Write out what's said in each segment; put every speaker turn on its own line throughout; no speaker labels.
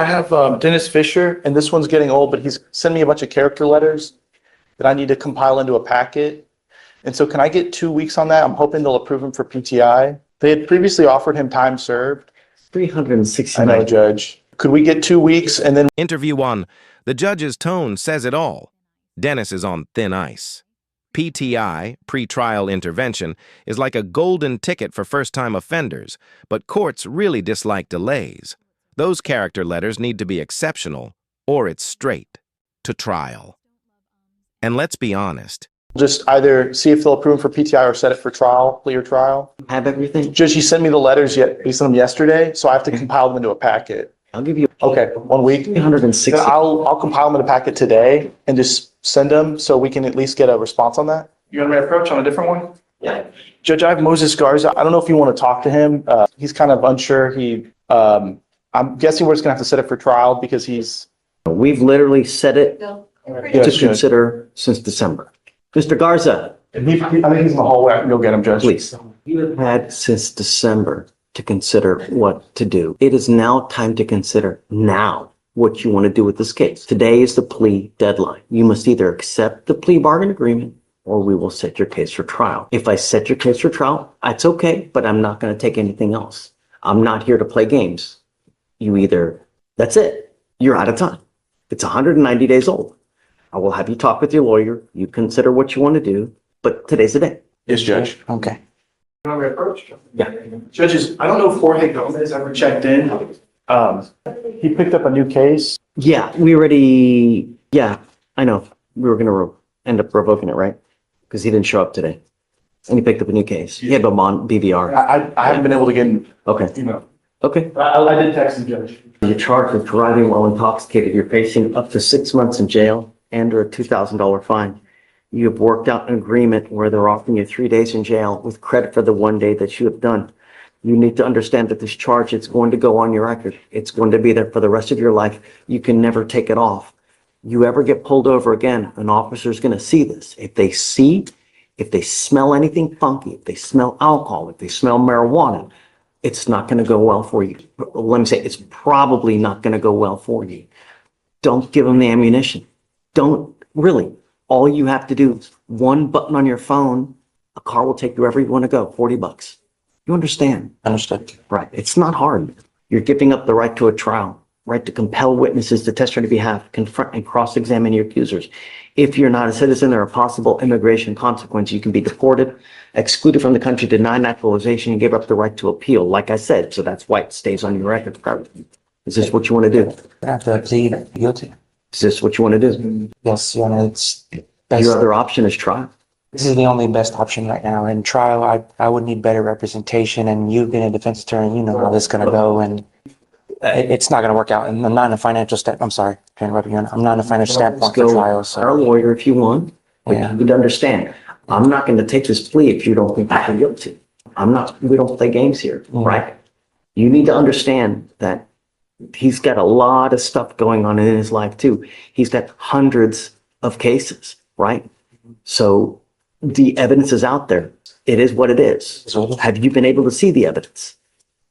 I have Dennis Fisher, and this one's getting old, but he's sent me a bunch of character letters that I need to compile into a packet. And so can I get 2 weeks on that? I'm hoping they'll approve him for PTI. They had previously offered him time served.
369.
I know, Judge. Could we get 2 weeks and then...
Interview 1. The judge's tone says it all. Dennis is on thin ice. PTI, pre-trial intervention, is like a golden ticket for first-time offenders, but courts really dislike delays. Those character letters need to be exceptional, or it's straight to trial. And let's be honest.
Just either see if they'll approve him for PTI or set it for trial, plea or trial.
Have everything?
Judge, he sent me the letters he sent them yesterday, so I have to compile them into a packet.
I'll give you...
Okay, 1 week.
360.
Then I'll compile them in a packet today and just send them so we can at least get a response on that. You want me to approach on a different one?
Yeah.
Judge, I have Moses Garza. I don't know if you want to talk to him. He's kind of unsure. I'm guessing we're just gonna have to set it for trial because he's...
We've literally set it to
Yes, Judge.
consider since December. Mr. Garza,
I think he's in the hallway. I can go get him, Judge.
please. You have had since December to consider what to do. It is now time to consider now what you want to do with this case. Today is the plea deadline. You must either accept the plea bargain agreement or we will set your case for trial. If I set your case for trial, that's okay, but I'm not going to take anything else. I'm not here to play games. You either, that's it. You're out of time. It's 190 days old. I will have you talk with your lawyer. You consider what you want to do, but today's the day.
Yes, Judge.
Okay.
Want me to approach?
Yeah.
Judges, I don't know if Jorge Gomez ever checked in. He picked up a new case.
Yeah, I know. We were going to end up revoking it, right? Because he didn't show up today. And he picked up a new case. He had BVR.
I haven't been able to get him,
Okay. Okay.
I did text him, Judge.
You're charged with driving while intoxicated. You're facing up to 6 months in jail and or a $2,000 fine. You have worked out an agreement where they're offering you 3 days in jail with credit for the 1 day that you have done. You need to understand that this charge, it's going to go on your record. It's going to be there for the rest of your life. You can never take it off. You ever get pulled over again, an officer is going to see this. If they smell anything funky, if they smell alcohol, if they smell marijuana, it's not going to go well for you. Let me say, it's probably not going to go well for you. Don't give them the ammunition. Don't really. All you have to do is one button on your phone. A car will take you wherever you want to go. $40. You understand?
Understood.
Right. It's not hard. You're giving up the right to a trial, right to compel witnesses to testify on your behalf, confront and cross-examine your accusers. If you're not a citizen, there are possible immigration consequences. You can be deported, excluded from the country, denied naturalization, and give up the right to appeal, like I said. So that's why it stays on your record. Is this what you want to do?
I have to plead guilty.
Is this what you want to do?
Yes, Your Honor, it's best.
Your other option is trial.
This is the only best option right now. In trial, I would need better representation, and you being a defense attorney, you know how this is going to go, and it's not going to work out. And I'm not in a financial step. I'm sorry to interrupt you. I'm not in a financial standpoint for trial. So
our lawyer if you want. But
Yeah.
you need to understand, I'm not going to take this plea if you don't think you're guilty. We don't play games here, right? You need to understand that he's got a lot of stuff going on in his life too. He's got hundreds of cases, right? So the evidence is out there. It is what it is. Have you been able to see the evidence?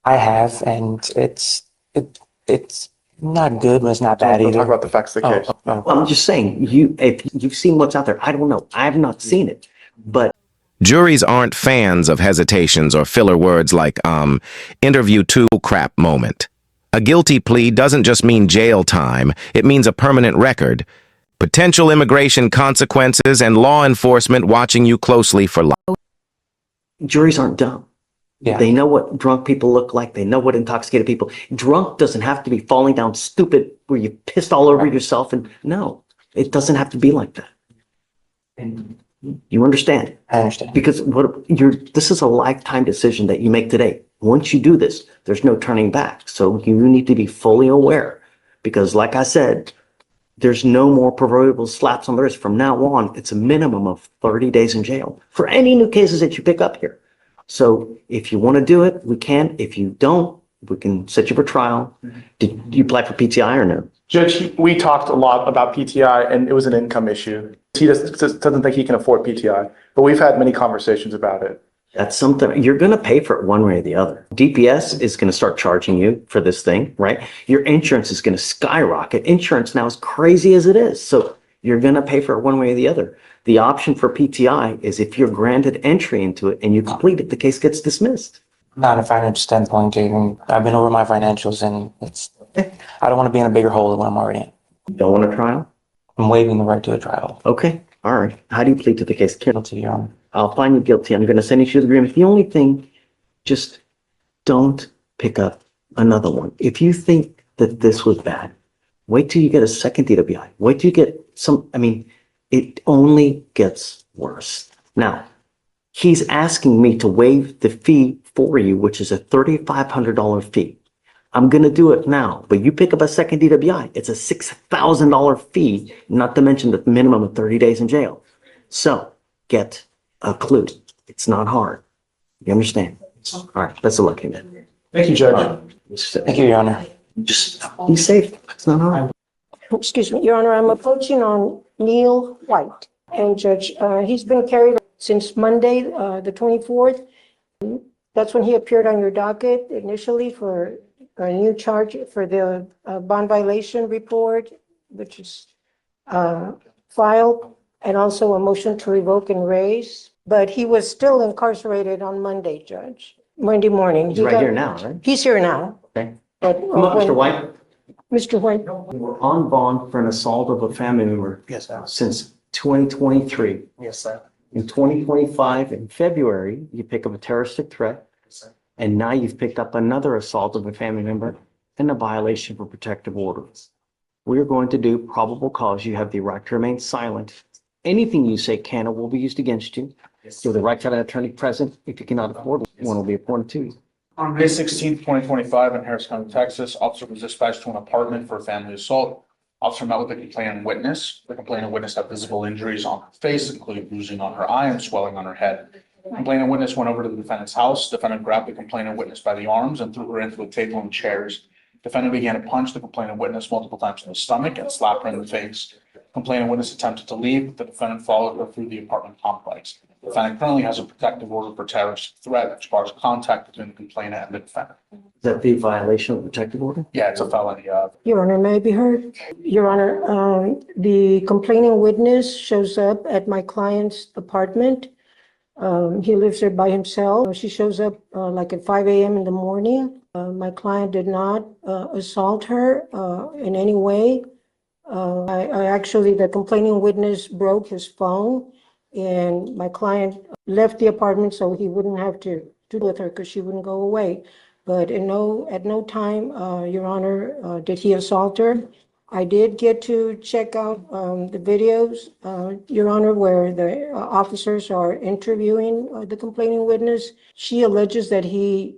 I have, and it's not good, but it's not bad
We'll
either.
talk about the facts of the case.
I'm just saying, if you've seen what's out there, I don't know. I have not seen it, but
Juries aren't fans of hesitations or filler words like, interview 2 crap moment. A guilty plea doesn't just mean jail time, it means a permanent record, potential immigration consequences, and law enforcement watching you closely for life.
juries aren't dumb.
Yeah.
They know what drunk people look like. They know what intoxicated people. Drunk doesn't have to be falling down stupid where you pissed all over yourself. And no, it doesn't have to be like that. And you understand?
I understand.
Because this is a lifetime decision that you make today. Once you do this, there's no turning back. So you need to be fully aware, because like I said, there's no more proverbial slaps on the wrist. From now on, it's a minimum of 30 days in jail for any new cases that you pick up here. So if you want to do it, we can. If you don't, we can set you for trial. Did you apply for PTI or no?
Judge, we talked a lot about PTI and it was an income issue. He doesn't think he can afford PTI, but we've had many conversations about it.
That's something, you're going to pay for it one way or the other. DPS is going to start charging you for this thing, right? Your insurance is going to skyrocket. Insurance now is crazy as it is. So you're going to pay for it one way or the other. The option for PTI is if you're granted entry into it and you complete it, the case gets dismissed.
Not a financial standpoint, Jaden. I've been over my financials and I don't want to be in a bigger hole than what I'm already in.
You don't want a trial?
I'm waiving the right to a trial.
Okay. All right. How do you plead to the case?
Guilty, Your Honor.
I'll find you guilty. I'm going to send you to the agreement. The only thing, just don't pick up another one. If you think that this was bad, wait till you get a second DWI. Wait till you get some, it only gets worse. Now, he's asking me to waive the fee for you, which is a $3,500 fee. I'm going to do it now, but you pick up a second DWI, it's a $6,000 fee, not to mention the minimum of 30 days in jail. So get a clue. It's not hard. You understand? All right. Best of luck, man.
Thank you, Judge.
Thank you, Your Honor.
Just be safe. It's not hard.
Excuse me, Your Honor, I'm approaching on Neil White. And Judge, he's been carried since Monday, the 24th. That's when he appeared on your docket initially for a new charge for the bond violation report, which is filed, and also a motion to revoke and raise. But he was still incarcerated on Monday, Judge, Monday morning.
He's right here now, right?
He's here now.
Okay.
But
Come on, Mr. White.
Mr. White,
We're on bond for an assault of a family member
Yes, sir.
since 2023.
Yes, sir.
In 2025, in February, you pick up a terroristic threat.
Yes, sir.
And now you've picked up another assault of a family member and a violation for protective orders. We're going to do probable cause. You have the right to remain silent. Anything you say can or will be used against you. You have the right to have an attorney present. If you cannot afford one, will be appointed to you.
On May 16th, 2025, in Harris County, Texas, officer was dispatched to an apartment for a family assault. Officer met with the complainant witness. The complainant witness had visible injuries on her face, including bruising on her eye and swelling on her head. The complainant witness went over to the defendant's house. Defendant grabbed the complainant witness by the arms and threw her into a table and chairs. Defendant began to punch the complainant witness multiple times in the stomach and slap her in the face. Complainant witness attempted to leave, but the defendant followed her through the apartment complex. The defendant currently has a protective order for terrorist threat, which bars contact between the complainant and the defendant.
Is that the violation of protective order?
Yeah, it's a felony.
Your Honor, may I be heard? Your Honor, the complaining witness shows up at my client's apartment. He lives there by himself. She shows up like at 5 a.m. in the morning. My client did not assault her in any way. I actually, the complaining witness broke his phone and my client left the apartment so he wouldn't have to do with her because she wouldn't go away. But at no time, Your Honor, did he assault her. I did get to check out the videos, Your Honor, where the officers are interviewing the complaining witness. She alleges that he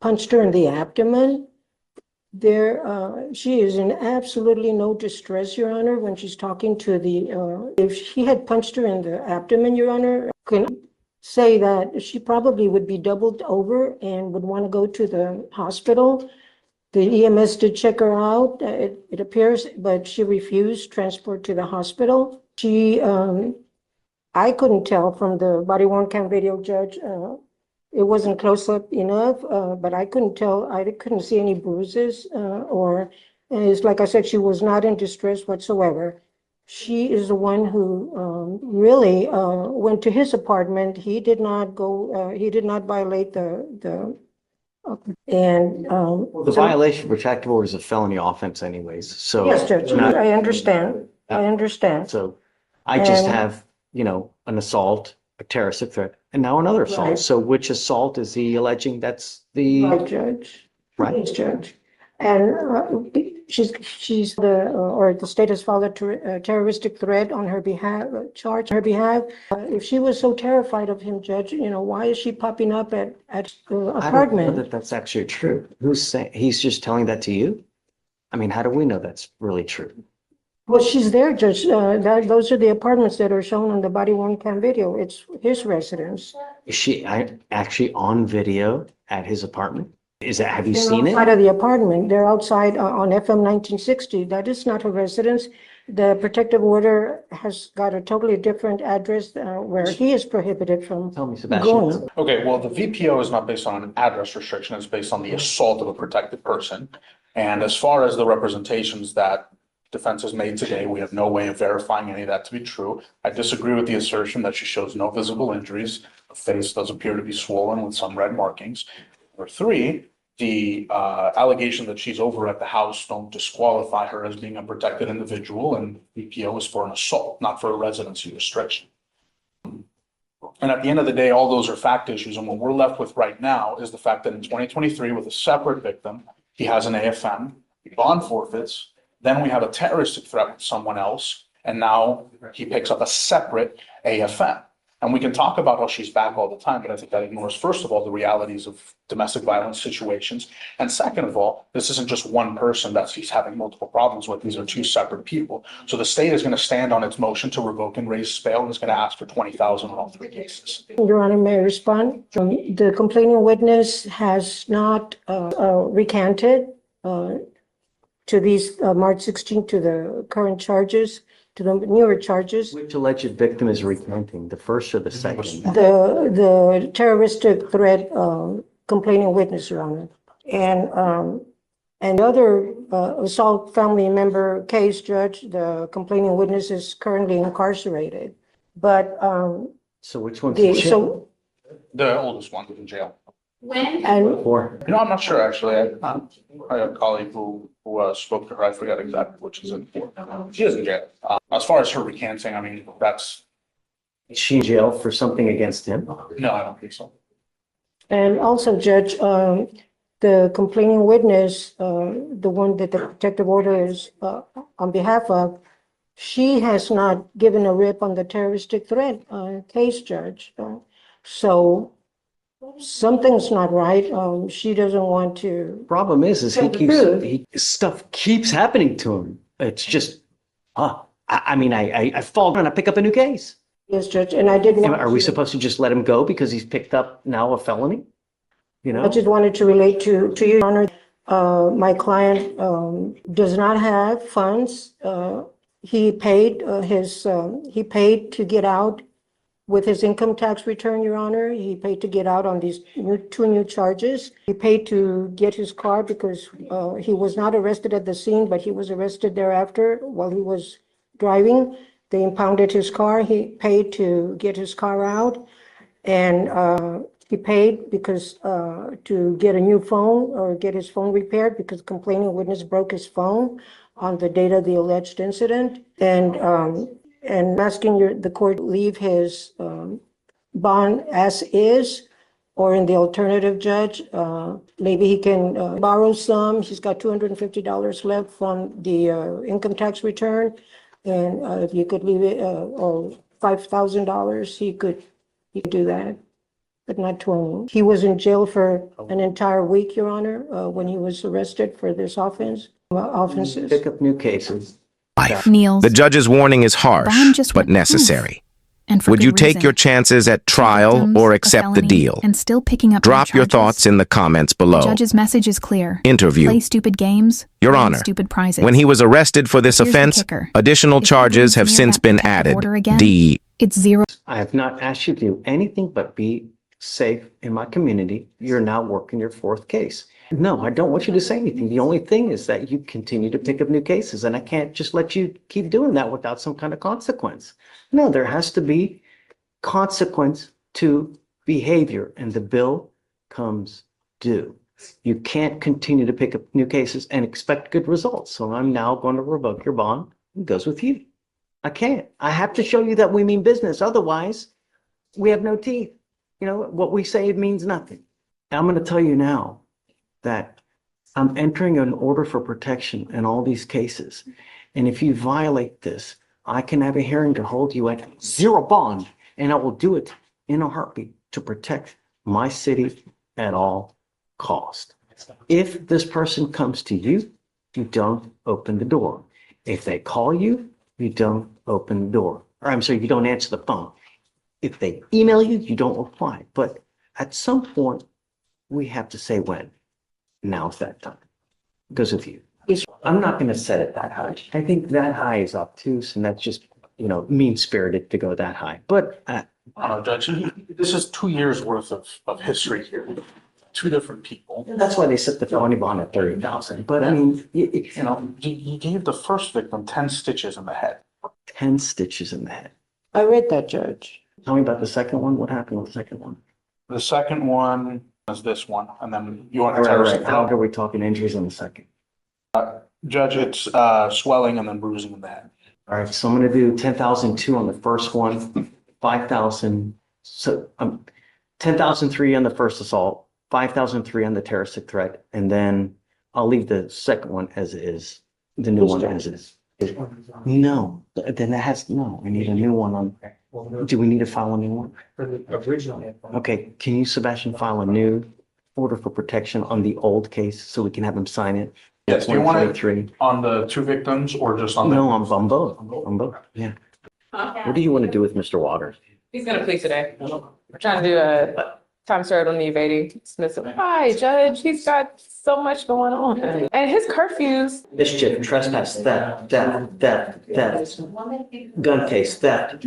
punched her in the abdomen. She is in absolutely no distress, Your Honor, when she's talking to the, if he had punched her in the abdomen, Your Honor, I can say that she probably would be doubled over and would want to go to the hospital. The EMS did check her out, it appears, but she refused transport to the hospital. I couldn't tell from the body worn cam video, Judge. It wasn't close up enough, but I couldn't tell. I couldn't see any bruises it's like I said, she was not in distress whatsoever. She is the one who really went to his apartment. He did not go, he did not violate the
The violation of protective order is a felony offense anyways, so.
Yes, Judge,
not-
I understand. I understand.
So I just
And-
have, an assault, a terroristic threat, and now another assault.
Right.
So which assault is he alleging that's
Right,
the,
Judge.
Right.
Yes, Judge. And she's the state has filed a terroristic threat on her behalf, charge on her behalf. If she was so terrified of him, Judge, why is she popping up at
I don't know
apartment?
that that's actually true. Who's saying, he's just telling that to you? I mean, how do we know that's really true?
Well, she's there, Judge. Those are the apartments that are shown on the body worn cam video. It's his residence.
Is she actually on video at his apartment? Have you seen
Outside
it?
of the apartment, they're outside on FM 1960. That is not her residence. The protective order has got a totally different address where he is prohibited from
Tell me, Sebastian.
going.
Okay, well, the VPO is not based on an address restriction, it's based on the assault of a protected person. And as far as the representations that defense has made today, we have no way of verifying any of that to be true. I disagree with the assertion that she shows no visible injuries. Her face does appear to be swollen with some red markings. Number three, the allegation that she's over at the house don't disqualify her as being a protected individual, and VPO is for an assault, not for a residency restriction. And at the end of the day, all those are fact issues. And what we're left with right now is the fact that in 2023, with a separate victim, he has an AFM, bond forfeits. Then we have a terroristic threat with someone else. And now he picks up a separate AFM. And we can talk about how she's back all the time, but I think that ignores, first of all, the realities of domestic violence situations. And second of all, this isn't just one person that he's having multiple problems with. These are two separate people. So the state is going to stand on its motion to revoke and raise bail and is going to ask for 20,000 on all three cases.
Your Honor, may I respond? The complaining witness has not recanted to these March 16th, to the current charges, to the newer charges.
Which alleged victim is recanting, the first or the second?
The terroristic threat complaining witness, Your Honor. And the other assault family member case, Judge, the complaining witness is currently incarcerated. But
So which one's in jail?
so,
The oldest one is in jail.
and
Or
I'm not sure, actually. I have a colleague who spoke to her. I forgot exactly which is in for. She is in jail. As far as her recanting, I mean, that's,
is she in jail for something against him?
no, I don't think so.
And also, Judge, the complaining witness, the one that the protective order is on behalf of, she has not given a rip on the terroristic threat case, Judge. So something's not right. She doesn't want to.
Problem is
Tell the truth.
stuff keeps happening to him. It's just, I fall and I pick up a new case.
Yes, Judge, and I did want.
Are we supposed to just let him go because he's picked up now a felony? You
I
know,
just wanted to relate to you, Your Honor. My client does not have funds. He paid to get out with his income tax return, Your Honor. He paid to get out on these two new charges. He paid to get his car because he was not arrested at the scene, but he was arrested thereafter while he was driving. They impounded his car. He paid to get his car out. And he paid because to get a new phone or get his phone repaired because complaining witness broke his phone on the date of the alleged incident. And asking the court to leave his bond as is, or in the alternative, Judge, maybe he can borrow some. He's got $250 left from the income tax return. And if you could leave it, or $5,000, he could do that, but not 20. He was in jail for an entire week, Your Honor, when he was arrested for this offenses.
pick up new cases.
Life.
Niels,
The judge's warning is
Bond
harsh,
just
but
went
necessary.
and for
Would
good
you take
reason.
your chances at trial
Victims,
or
a
accept the
felony,
deal?
And still picking up more
Drop your
charges.
thoughts in the comments below.
Judge's message is clear.
Interview.
Play stupid games.
Your
win
Honor,
stupid prizes.
When he was arrested for this
Here's the
offense,
kicker.
additional
If he
charges
bleeds
have
near
since
that
been
protective
added.
order again,
D.
It's 0.
I have not asked you to do anything but be safe in my community. You're now working your fourth case. No, I don't want you to say anything. The only thing is that you continue to pick up new cases, and I can't just let you keep doing that without some kind of consequence. No, there has to be consequence to behavior, and the bill comes due. You can't continue to pick up new cases and expect good results. So I'm now going to revoke your bond. It goes with you. I can't. I have to show you that we mean business. Otherwise, we have no teeth. You know, what we say means nothing. I'm going to tell you now that I'm entering an order for protection in all these cases. And if you violate this, I can have a hearing to hold you at 0 bond, and I will do it in a heartbeat to protect my city at all cost. If this person comes to you, you don't open the door. If they call you, you don't open the door. Or I'm sorry, you don't answer the phone. If they email you, you don't reply. But at some point, we have to say when. Now's that time. It goes with you. I'm not gonna set it that high. I think that high is obtuse and that's just, mean-spirited to go that high. But
Judge, this is 2 years worth of history here. Two different people.
that's why they set the felony bond at 30,000. But I mean,
You gave the first victim 10 stitches in the head.
10 stitches in the head.
I read that, Judge.
Tell me about the second one. What happened with the second one?
The second one is this one, and then you want
All
to
right,
tell
all right. How
us.
are we talking injuries on the second?
Judge, it's swelling and then bruising in the head.
All right, so I'm gonna do 10,002 on the first one, 5,000, so 10,003 on the first assault, 5,003 on the terroristic threat, and then I'll leave the second one as is, the new one as is. No, then that has, no, I need a new one on, do we need to file a new one?
For the original.
Okay, can you, Sebastian, file a new order for protection on the old case so we can have him sign it?
Yes, do you want it
123.
on the two victims or just on the?
No, on both, on both, yeah. What do you want to do with Mr. Waters?
He's gonna plead today. We're trying to do a time served on the evading dismissal. Hi, Judge, he's got so much going on. And his curfews,
Mischief, trespass, theft, gun case, theft.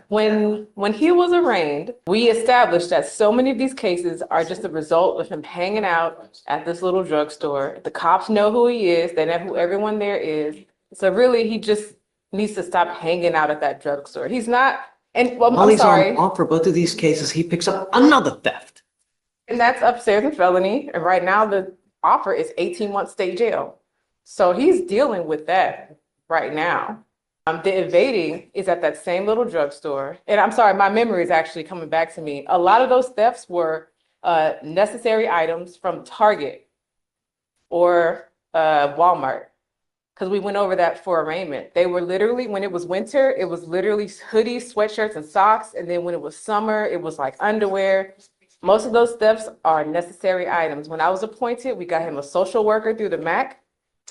when he was arraigned, we established that so many of these cases are just a result of him hanging out at this little drugstore. The cops know who he is, they know who everyone there is. So really, he just needs to stop hanging out at that drugstore. He's not, and well,
While
I'm
he's
sorry.
on for both of these cases, he picks up another theft.
And that's upstairs in felony. And right now the offer is 18 months state jail. So he's dealing with that right now. The evading is at that same little drugstore. And I'm sorry, my memory is actually coming back to me. A lot of those thefts were necessary items from Target or Walmart. Because we went over that for arraignment. They were literally, when it was winter, it was literally hoodies, sweatshirts, and socks. And then when it was summer, it was like underwear. Most of those thefts are necessary items. When I was appointed, we got him a social worker through the MAC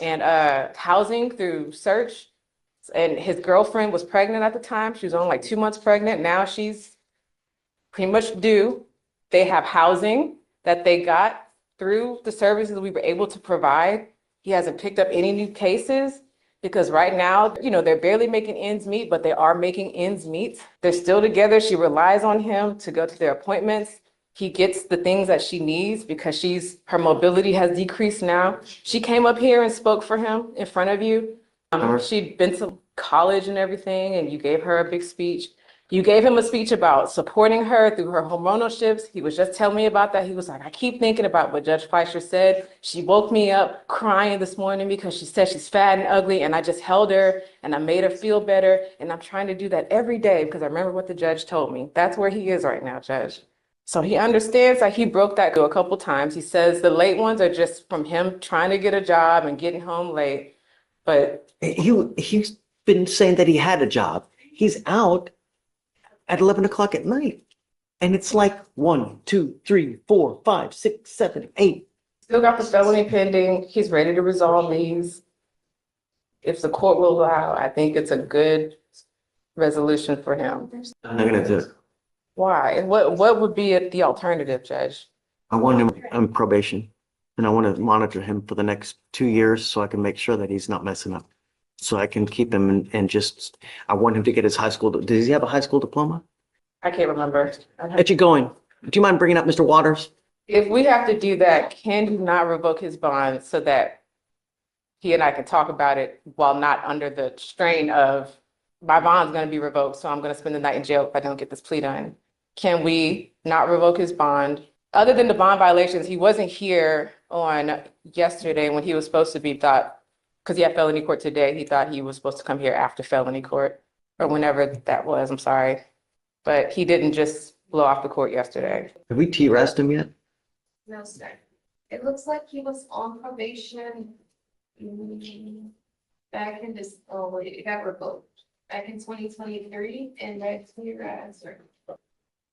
and housing through search. And his girlfriend was pregnant at the time. She was only like 2 months pregnant. Now she's pretty much due. They have housing that they got through the services we were able to provide. He hasn't picked up any new cases because right now, they're barely making ends meet, but they are making ends meet. They're still together. She relies on him to go to their appointments. He gets the things that she needs because her mobility has decreased now. She came up here and spoke for him in front of you. She'd been to college and everything, and you gave her a big speech. You gave him a speech about supporting her through her hormonal shifts. He was just telling me about that. He was like, I keep thinking about what Judge Fleischer said. She woke me up crying this morning because she said she's fat and ugly, and I just held her and I made her feel better. And I'm trying to do that every day because I remember what the judge told me. That's where he is right now, Judge. So he understands that he broke that a couple times. He says the late ones are just from him trying to get a job and getting home late. But
He's been saying that he had a job. He's out at 11 o'clock at night. And it's like 1, 2, 3, 4, 5, 6, 7, 8.
still got the felony pending. He's ready to resolve these. If the court will allow, I think it's a good resolution for him.
I'm not gonna do it.
Why? And what would be the alternative, Judge?
I want him on probation and I want to monitor him for the next 2 years so I can make sure that he's not messing up. So I can keep him and I want him to get his high school. Does he have a high school diploma?
I can't remember.
Get you going. Do you mind bringing up Mr. Waters?
If we have to do that, can you not revoke his bond so that he and I can talk about it while not under the strain of my bond's going to be revoked, so I'm going to spend the night in jail if I don't get this plea done? Can we not revoke his bond? Other than the bond violations, he wasn't here on yesterday when he was supposed to be because he had felony court today. He thought he was supposed to come here after felony court or whenever that was. I'm sorry. But he didn't just blow off the court yesterday.
Have we T-rest him yet?
No, sir. It looks like he was on probation back in this, it got revoked back in 2023 and that's your answer.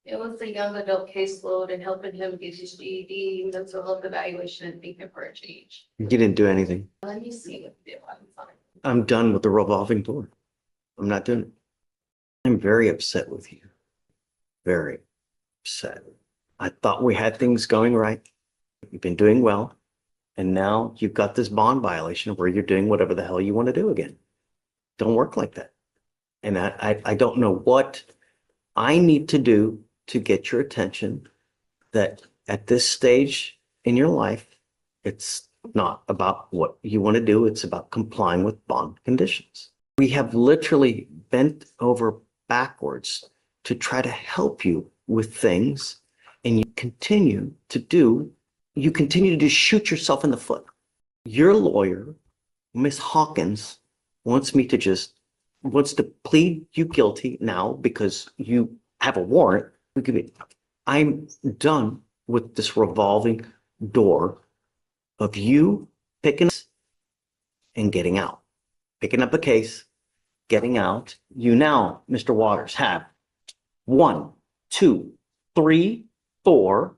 It was a young adult caseload and helping him get his GED, mental health evaluation, and thinking for a change.
He didn't do anything.
Let me see what the deal is on it.
I'm done with the revolving door. I'm not doing it. I'm very upset with you. Very upset. I thought we had things going right. You've been doing well. And now you've got this bond violation where you're doing whatever the hell you want to do again. Don't work like that. And I don't know what I need to do to get your attention that at this stage in your life, it's not about what you want to do. It's about complying with bond conditions. We have literally bent over backwards to try to help you with things, and you continue to shoot yourself in the foot. Your lawyer, Miss Hawkins, wants to plead you guilty now because you have a warrant. I'm done with this revolving door of you picking and getting out, picking up a case, getting out. You now, Mr. Waters, have 1, 2, 3, 4,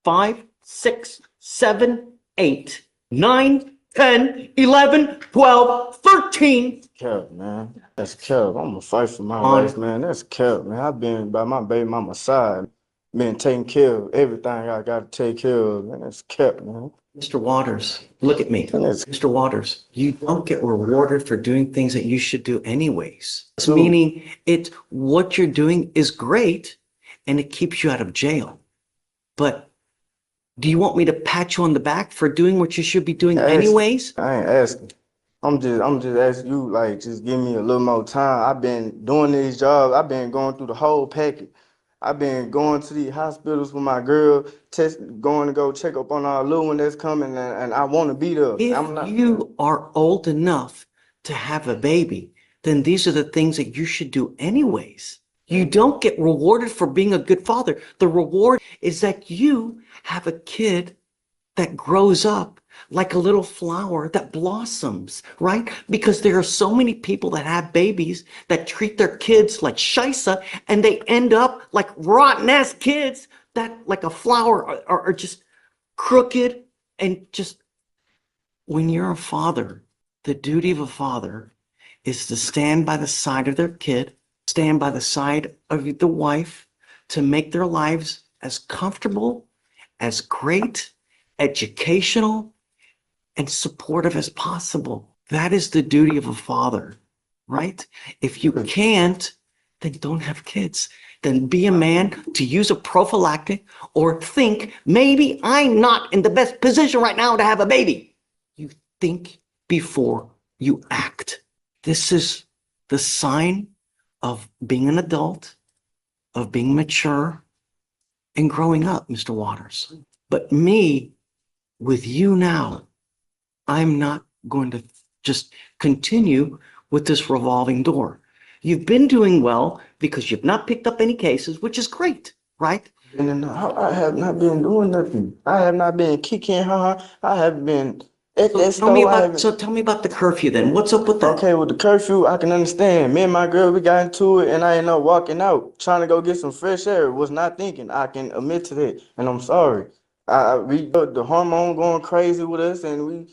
5, 6, 7, 8, 9, 10, 11, 12, 13.
Cap, man. That's cap. I'm gonna fight for my
On-
life, man. That's cap, man. I've been by my baby mama's side, been taking care of everything I gotta take care of, man. That's cap, man.
Mr. Waters, look at me.
Yes.
Mr. Waters, you don't get rewarded for doing things that you should do anyways.
True.
Meaning what you're doing is great and it keeps you out of jail. But do you want me to pat you on the back for doing what you should be doing anyways?
I ain't asking. I'm just asking you, like, just give me a little more time. I've been doing these jobs. I've been going through the whole package. I've been going to these hospitals with my girl, going to go check up on our little one that's coming, and I want to be there.
If you are old enough to have a baby, then these are the things that you should do anyways. You don't get rewarded for being a good father. The reward is that you have a kid that grows up like a little flower that blossoms, right? Because there are so many people that have babies that treat their kids like shisa, and they end up like rotten ass kids that like a flower are just crooked. And just when you're a father, the duty of a father is to stand by the side of their kid, stand by the side of the wife, to make their lives as comfortable, as great, educational, and supportive as possible. That is the duty of a father, right? If you can't, then don't have kids. Then be a man to use a prophylactic or think, maybe I'm not in the best position right now to have a baby. You think before you act. This is the sign of being an adult, of being mature, and growing up, Mr. Waters. But me, with you now, I'm not going to just continue with this revolving door. You've been doing well because you've not picked up any cases, which is great, right?
And then I have not been doing nothing. I have not been kicking her. I have been at that store.
So tell me about the curfew then. What's up with that?
Okay, with the curfew, I can understand. Me and my girl, we got into it, and I ended up walking out, trying to go get some fresh air. Was not thinking. I can admit to that, and I'm sorry. The hormone going crazy with us, and we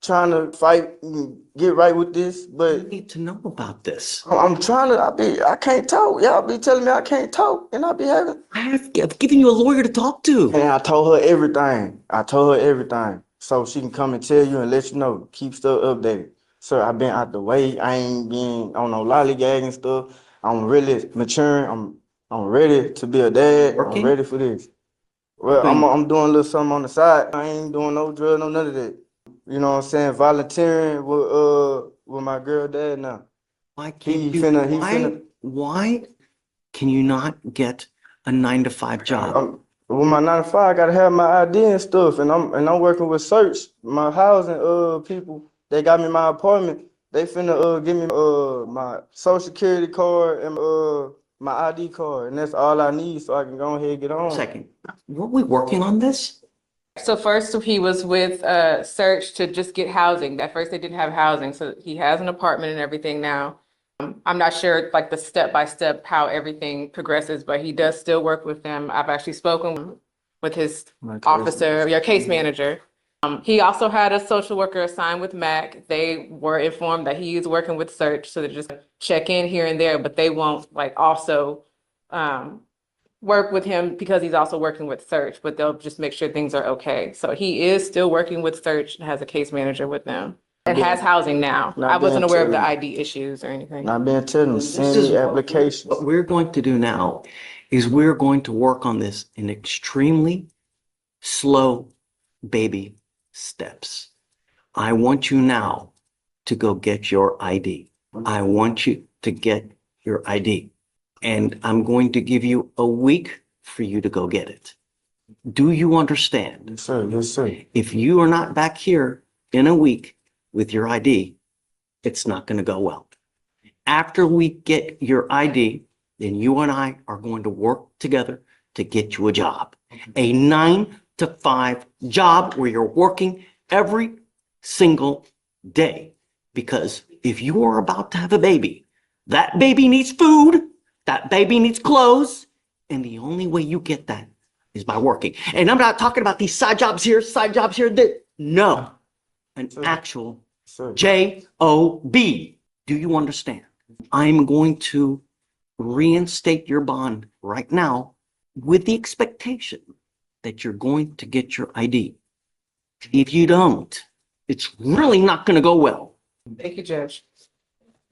trying to fight and get right with this.
You
But
need to know about this.
I'm trying to. I can't talk. Y'all be telling me I can't talk, and I be having.
I've given you a lawyer to talk to.
And I told her everything. So she can come and tell you and let you know. Keep stuff updated. Sir, I've been out the way. I ain't been on no lollygagging stuff. I'm really maturing. I'm ready to be a dad.
Working?
I'm ready for this. Well, I'm doing a little something on the side. I ain't doing no drug, no none of that. You know what I'm saying? Volunteering with my girl dad now.
Why can't
He
you?
finna.
Why can you not get a 9-to-5 job?
With my 9 to 5, I gotta have my ID and stuff, and I'm working with search my housing people. They got me my apartment. They finna give me my social security card and my ID card, and that's all I need so I can go ahead and get on.
Second, were we working on this?
So first he was with Search to just get housing. At first they didn't have housing, so he has an apartment and everything now. I'm not sure like the step-by-step how everything progresses, but he does still work with them. I've actually spoken with his officer, your case manager. He also had a social worker assigned with MAC. They were informed that he is working with Search, so they just check in here and there, but they won't like also work with him because he's also working with search, but they'll just make sure things are okay. So he is still working with search and has a case manager with them. It has housing now.
Not
I wasn't
being
aware of the
too-
ID issues or anything.
Not being tell them, send
is
me
what-
applications.
What we're going to do now is we're going to work on this in extremely slow baby steps. I want you now to go get your ID. I want you to get your ID. And I'm going to give you a week for you to go get it. Do you understand?
Yes, sir. Yes, sir.
If you are not back here in a week with your ID, it's not going to go well. After we get your ID, then you and I are going to work together to get you a job. A 9 to 5 job where you're working every single day. Because if you are about to have a baby, that baby needs food, that baby needs clothes, and the only way you get that is by working. And I'm not talking about these side jobs here, no, an actual
Sir.
J-O-B. Do you understand? I'm going to reinstate your bond right now with the expectation that you're going to get your ID. If you don't, it's really not going to go well.
Thank you, Judge.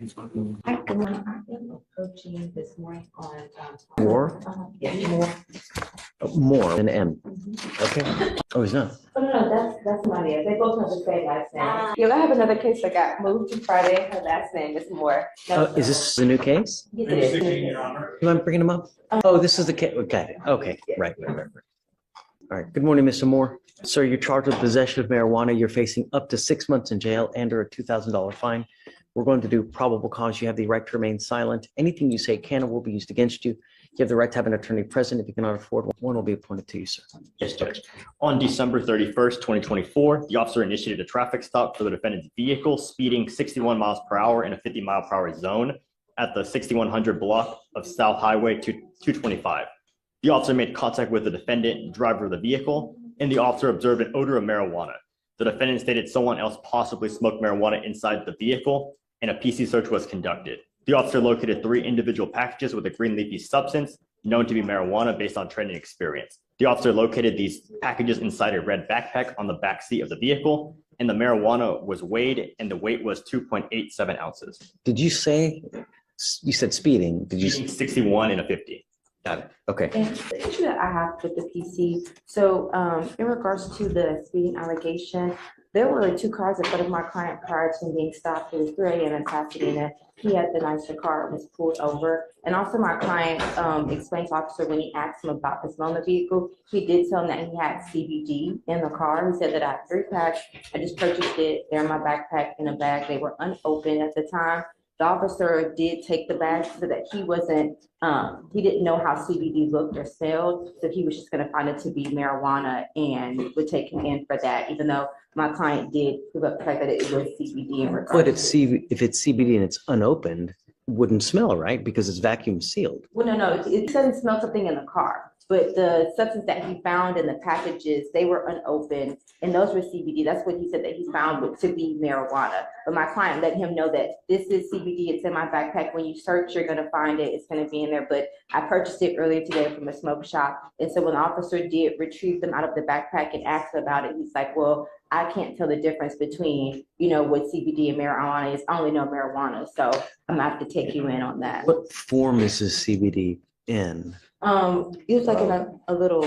Hi, good morning. I've been approaching this morning on.
More?
Yeah, more.
More than M. Okay. Oh, he's not.
Oh, no, that's my name. They both have the same last name. Yeah, I have another case that got moved to Friday. Her last name is Moore.
Is this the new case?
Yes, it is.
You mind bringing him up? Oh, this is the case. Okay. Okay. Right. All right. Good morning, Mr. Moore. Sir, you're charged with possession of marijuana. You're facing up to 6 months in jail and or a $2,000 fine. We're going to do probable cause. You have the right to remain silent. Anything you say can or will be used against you. You have the right to have an attorney present. If you cannot afford one will be appointed to you, sir.
Yes, Judge. On December 31st, 2024, the officer initiated a traffic stop for the defendant's vehicle speeding 61 miles per hour in a 50 mile per hour zone at the 6100 block of South Highway 225. The officer made contact with the defendant, driver of the vehicle, and the officer observed an odor of marijuana. The defendant stated someone else possibly smoked marijuana inside the vehicle, and a PC search was conducted. The officer located 3 individual packages with a green leafy substance known to be marijuana based on training experience. The officer located these packages inside a red backpack on the back seat of the vehicle, and the marijuana was weighed, and the weight was 2.87 ounces.
Did you say, you said speeding? Did you?
61 and a 50.
Got it. Okay.
And the issue that I have with the PC, so in regards to the speeding allegation, there were 2 cars in front of my client prior to him being stopped. It was 3 a.m. in Pasadena. He had the nicer car and was pulled over. And also my client explained to officer when he asked him about the smell in the vehicle, he did tell him that he had CBD in the car. He said that I had 3 packs. I just purchased it. They're in my backpack in a bag. They were unopened at the time. The officer did take the bag so that he wasn't, he didn't know how CBD looked or smelled. So he was just gonna find it to be marijuana and would take him in for that, even though my client did prove up the fact that it was CBD in regards.
But if it's CBD and it's unopened, it wouldn't smell, right? Because it's vacuum sealed.
Well, no, it doesn't smell something in the car, but the substance that he found in the packages, they were unopened and those were CBD. That's what he said that he found to be marijuana. But my client let him know that this is CBD. It's in my backpack. When you search, you're going to find it. It's going to be in there. But I purchased it earlier today from a smoke shop. And so when the officer did retrieve them out of the backpack and asked about it, he's like, well, I can't tell the difference between, what CBD and marijuana is. I only know marijuana. So I'm gonna have to take you in on that.
What form is this CBD in?
It was like in a little,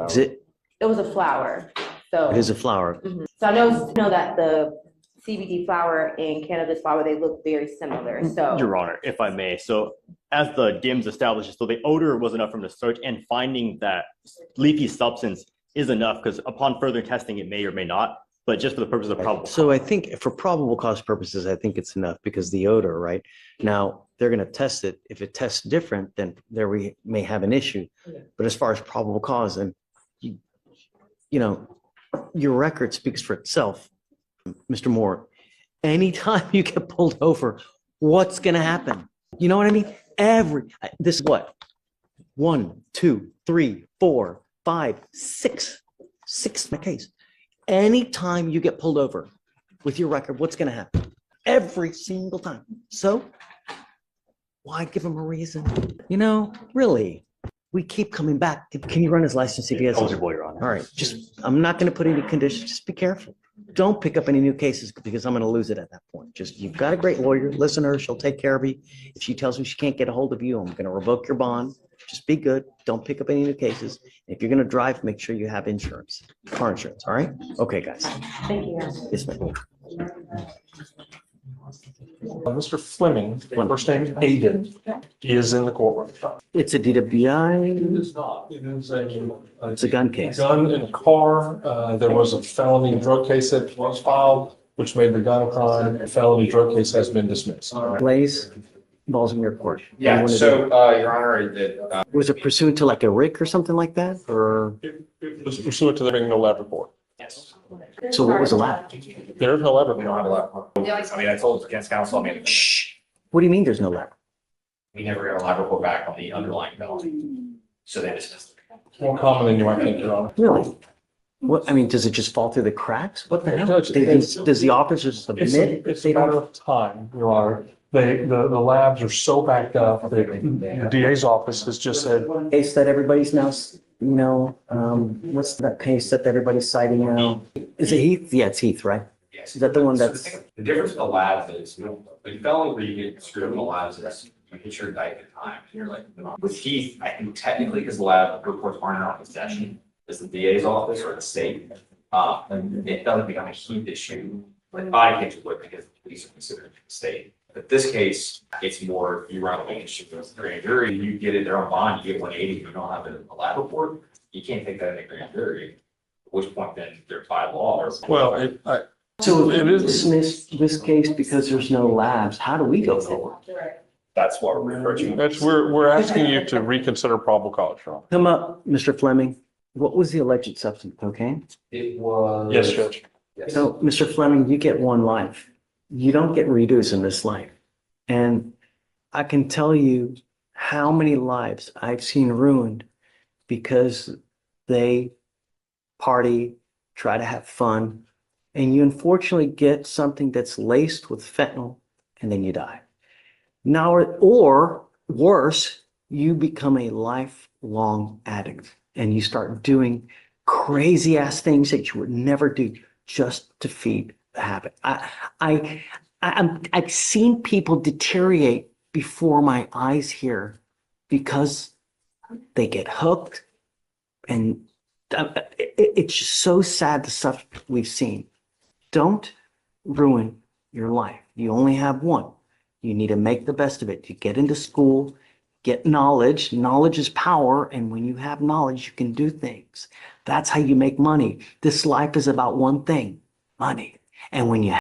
Is it?
it was a flower. So
It is a flower.
So I know that the CBD flower and cannabis flower, they look very similar. So
Your Honor, if I may. So as the DIMS establishes, so the odor was enough from the search, and finding that leafy substance is enough because upon further testing, it may or may not, but just for the purpose of probable.
So I think for probable cause purposes, I think it's enough because the odor, right? Now, they're going to test it. If it tests different, then there we may have an issue. But as far as probable cause, and your record speaks for itself, Mr. Moore. Anytime you get pulled over, what's going to happen? You know what I mean? This is what? 1, 2, 3, 4, 5, 6 in the case. Anytime you get pulled over with your record, what's going to happen? Every single time. So why give them a reason? Really, We keep coming back. Can you run his license if he has?
Eligible, Your Honor.
All right, I'm not going to put any conditions. Just be careful. Don't pick up any new cases because I'm going to lose it at that point. Just, you've got a great lawyer. Listen to her. She'll take care of you. If she tells me she can't get a hold of you, I'm going to revoke your bond. Just be good. Don't pick up any new cases. If you're going to drive, make sure you have insurance, car insurance. All right? Okay, guys.
Thank you.
Yes, ma'am.
Mr. Fleming, first name is Aiden, is in the courtroom.
It's a DWI.
It is not. It is
It's a gun case.
gun in a car. There was a felony drug case that was filed, which made the gun a crime. The felony drug case has been dismissed.
Blaze, balls in your court.
Yeah, so, Your Honor, that,
Was it pursuant to like a RIC or something like that? Or,
It was pursuant to there being no lab report.
yes.
so what was allowed?
There is no lab
We don't have a
report.
lab. I mean, I told against counsel, I mean,
What do you mean there's no lab?
we never got a lab report back on the underlying felony. So they dismissed it.
More common than you might think, Your Honor.
Really? What, I mean, does it just fall through the cracks? What the hell?
Judge,
Does the officer submit?
It's a matter of time, Your Honor. The labs are so backed up, the DA's office has just said,
Case that everybody's now, what's that case that everybody's citing now? Is it Heath? Yeah, it's Heath, right?
Yes.
Is that the one
So
that's-
the difference with the labs is, the felony where you get screwed in the labs is you hit your indictment time. And you're like, with Heath, I think technically because the lab reports aren't in our possession, is the DA's office or the state. And it doesn't become a Heath issue, like body cases would because the police are considered the state. But this case, it's more, you run a issue with the grand jury, you get it there on bond, you get 180, you don't have a lab report, you can't take that in a grand jury. At which point then they're by law or.
well,
So if
It
we
is-
dismiss this case because there's no labs, how do we go forward?
That's what we're approaching.
we're asking you to reconsider probable cause, Your Honor.
Come up, Mr. Fleming. What was the alleged substance? Cocaine?
It was.
Yes, Judge.
So, Mr. Fleming, you get one life. You don't get redos in this life. And I can tell you how many lives I've seen ruined because they party, try to have fun, and you unfortunately get something that's laced with fentanyl and then you die. Now, or worse, you become a lifelong addict and you start doing crazy ass things that you would never do just to feed the habit. I've seen people deteriorate before my eyes here because they get hooked, and it's just so sad the stuff we've seen. Don't ruin your life. You only have one. You need to make the best of it. You get into school, get knowledge. Knowledge is power, and when you have knowledge, you can do things. That's how you make money. This life is about one thing, money. And when you